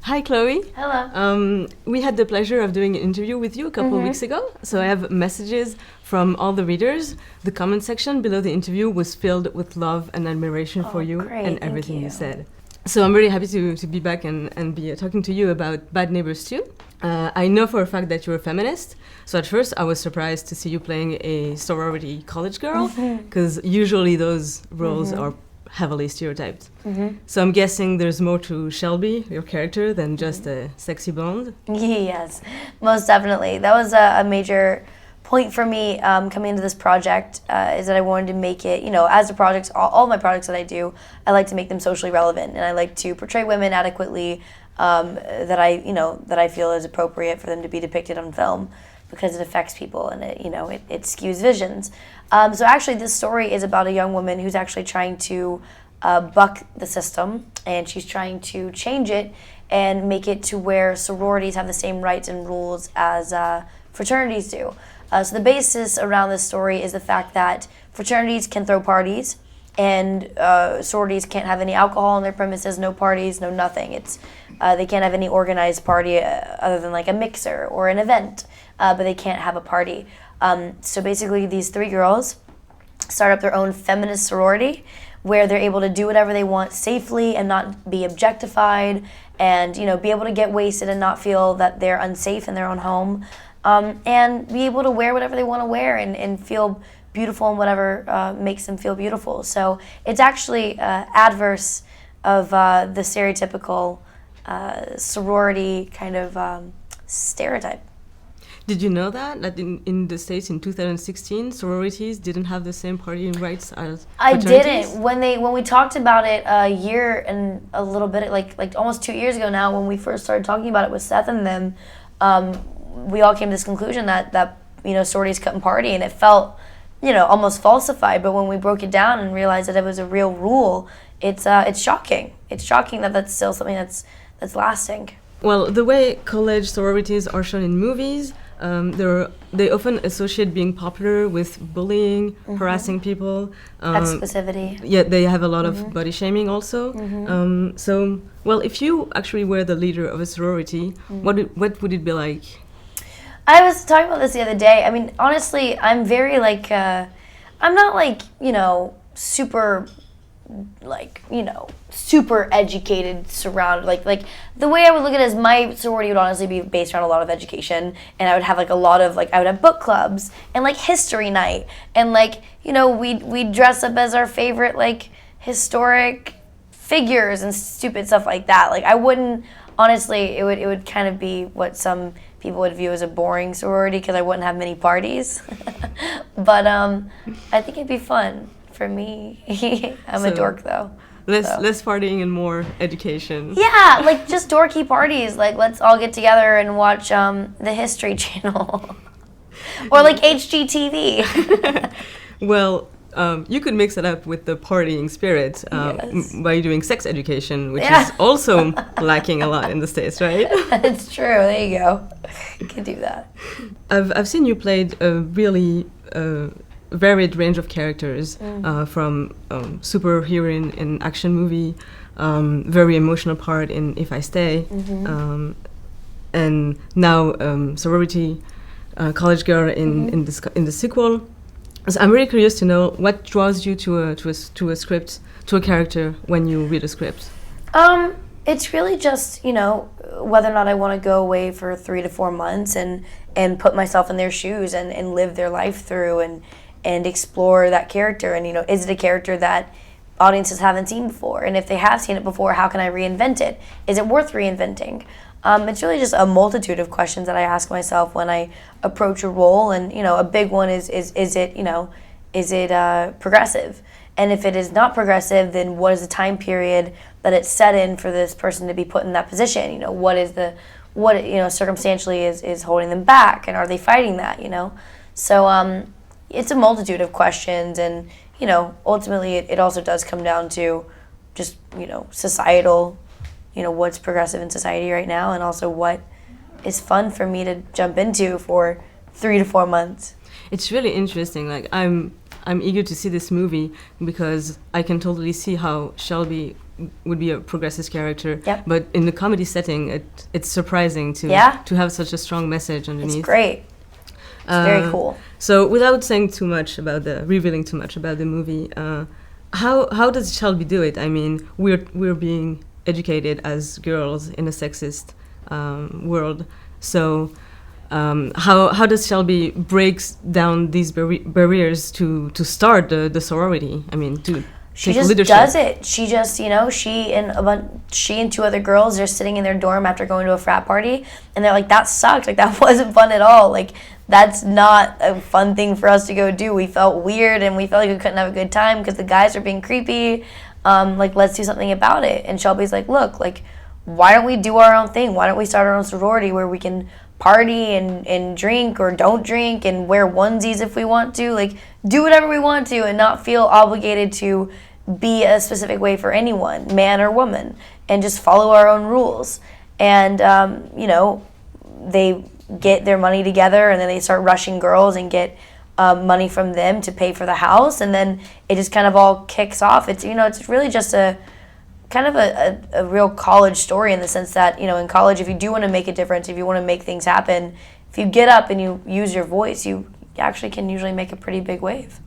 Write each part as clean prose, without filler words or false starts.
Hi, Chloe. Hello. We had the pleasure of doing an interview with you a couple of weeks ago. So I have messages from all the readers. The comment section below the interview was filled with love and admiration for you and everything you said. So I'm really happy to be back and be talking to you about Bad Neighbors 2. I know for a fact that you're a feminist. So at first I was surprised to see you playing a sorority college girl, because usually those roles are heavily stereotyped. So I'm guessing there's more to Shelby, your character, than just a sexy blonde. Yes, most definitely. That was a major point for me coming into this project, is that I wanted to make it, as the projects, all my projects that I do, I like to make them socially relevant, and I like to portray women adequately, that I feel is appropriate for them to be depicted on film, because it affects people and it skews visions. So actually this story is about a young woman who's actually trying to buck the system, and she's trying to change it and make it to where sororities have the same rights and rules as fraternities do. So the basis around this story is the fact that fraternities can throw parties, and sororities can't have any alcohol on their premises, no parties, no nothing. They can't have any organized party other than like a mixer or an event, but they can't have a party. So basically these three girls start up their own feminist sorority where they're able to do whatever they want safely and not be objectified, and be able to get wasted and not feel that they're unsafe in their own home, and be able to wear whatever they want to wear and feel beautiful in whatever makes them feel beautiful. So it's actually adverse of the stereotypical sorority kind of stereotype. Did you know that in the States in 2016, sororities didn't have the same partying rights as I fraternities? didn't. When we talked about it a year and a little bit, like almost 2 years ago now, when we first started talking about it with Seth and them, we all came to this conclusion that sororities couldn't party, and it felt almost falsified. But when we broke it down and realized that it was a real rule, it's shocking. It's shocking that that's still something that's lasting. Well, the way college sororities are shown in movies, they often associate being popular with bullying, harassing people. Exclusivity. Yeah, they have a lot of body shaming also. So, well, if you actually were the leader of a sorority, what would it be like? I was talking about this the other day. I mean, honestly, I'm very I'm not super educated, surrounded, like the way I would look at it is my sorority would honestly be based around a lot of education, and I would have a lot of I would have book clubs and history night, and we'd dress up as our favorite historic figures and stupid stuff like that. I wouldn't, honestly, it would kind of be what some people would view as a boring sorority, because I wouldn't have many parties. But I think it'd be fun for me. I'm a dork though. Less partying and more education. Yeah, just dorky parties. Let's all get together and watch the History Channel. Or HGTV. Well, you could mix it up with the partying spirit by doing sex education, which is also lacking a lot in the States, right? That's true. There you go. You can do that. I've seen you played a really varied range of characters, from superhero in action movie, very emotional part in If I Stay, and now sorority college girl in the sequel. So I'm really curious to know what draws you to a script, to a character when you read a script. It's really just whether or not I want to go away for 3 to 4 months and put myself in their shoes and live their life through and explore that character, and is it a character that audiences haven't seen before, and if they have seen it before, how can I reinvent it? Is it worth reinventing? It's really just a multitude of questions that I ask myself when I approach a role, and a big one is it progressive? And if it is not progressive, then what is the time period that it's set in for this person to be put in that position? What circumstantially is holding them back, and are they fighting that? So it's a multitude of questions, and ultimately it also does come down to just societal, what's progressive in society right now, and also what is fun for me to jump into for 3 to 4 months. It's really interesting. I'm eager to see this movie because I can totally see how Shelby would be a progressist character. Yep. But in the comedy setting, it's surprising to have such a strong message underneath. It's great. It's very cool. So without saying too much revealing too much about the movie, how does Shelby do it? I mean, we're being educated as girls in a sexist world. So how does Shelby breaks down these barriers to start the sorority? I mean, to she take just leadership. does it. She just, she and two other girls are sitting in their dorm after going to a frat party, and they're like, that sucked. Like, that wasn't fun at all. Like, that's not a fun thing for us to go do. We felt weird, and we felt like we couldn't have a good time because the guys are being creepy. Like, let's do something about it. And Shelby's like, look, like, why don't we do our own thing? Why don't we start our own sorority where we can party and drink or don't drink and wear onesies if we want to? Like, do whatever we want to and not feel obligated to be a specific way for anyone, man or woman, and just follow our own rules. And, they get their money together, and then they start rushing girls and get money from them to pay for the house, and then it just kind of all kicks off. It's it's really just a kind of a real college story in the sense that in college, if you do want to make a difference, if you want to make things happen, if you get up and you use your voice, you actually can usually make a pretty big wave.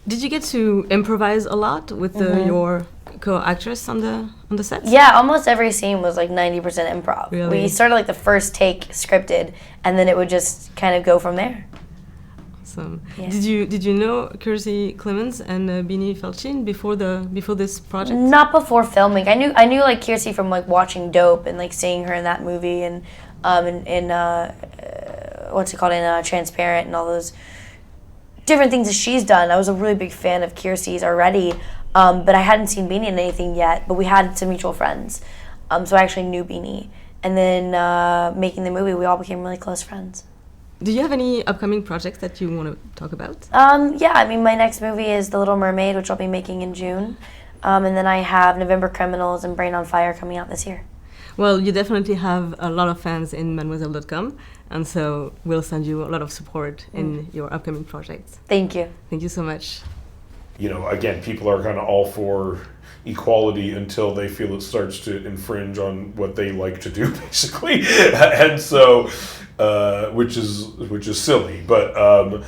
Did you get to improvise a lot with your co-actress on the set? Yeah, almost every scene was like 90% improv. Really? We started like the first take scripted, and then it would just kind of go from there. Awesome. Yeah. Did you know Kiersey Clemens and Beanie Felchin before this project? Not before filming. I knew like Kiersey from like watching Dope and like seeing her in that movie and in what's it called, in Transparent and all those different things that she's done. I was a really big fan of Kiersey's already, but I hadn't seen Beanie in anything yet. But we had some mutual friends, so I actually knew Beanie. And then making the movie, we all became really close friends. Do you have any upcoming projects that you want to talk about? Yeah, I mean, my next movie is The Little Mermaid, which I'll be making in June. And then I have November Criminals and Brain on Fire coming out this year. Well, you definitely have a lot of fans in Madmoizelle.com, and so we'll send you a lot of support in your upcoming projects. Thank you. Thank you so much. Again, people are kind of all for equality until they feel it starts to infringe on what they like to do, basically, and so which is silly, but